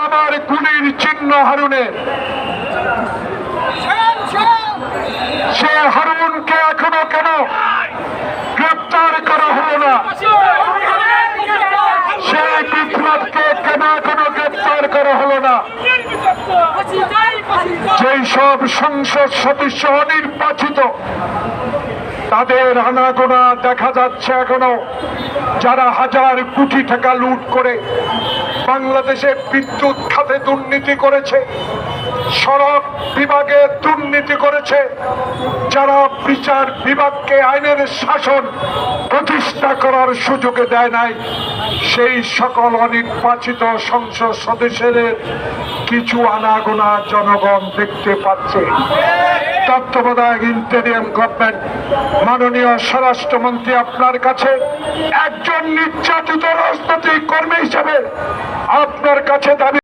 আমার গুলির চিহ্ন হারুনের, সে হারুনকে এখনো কেন গ্রেপ্তার করা হলো না? সে বিপ্লবকে কেন এখনো গ্রেপ্তার করা হলো না? যেই সব সংসদ সদস্য অনির্বাচিত, তাদের আনাগোনা দেখা যাচ্ছে এখনো, যারা হাজার কোটি টাকা লুট করে বাংলাদেশে বিদ্যুৎ খাতে দুর্নীতি করেছে, সড়ক বিভাগে দুর্নীতি করেছে, যারা বিচার বিভাগকে আইনের শাসন প্রতিষ্ঠা করার সুযোগে দেয় নাই, সেই সকল অনির্বাচিত সংসদ সদস্যদের কিছু আনাগোনা জনগণ দেখতে পাচ্ছে। তত্ত্বাবধায়ক ইন্টেরিয়াম গভর্নমেন্ট, মাননীয় স্বরাষ্ট্রমন্ত্রী, আপনার কাছে একজন নির্যাতিত রাজনৈতিক কর্মী হিসেবে আপনার কাছে দাবি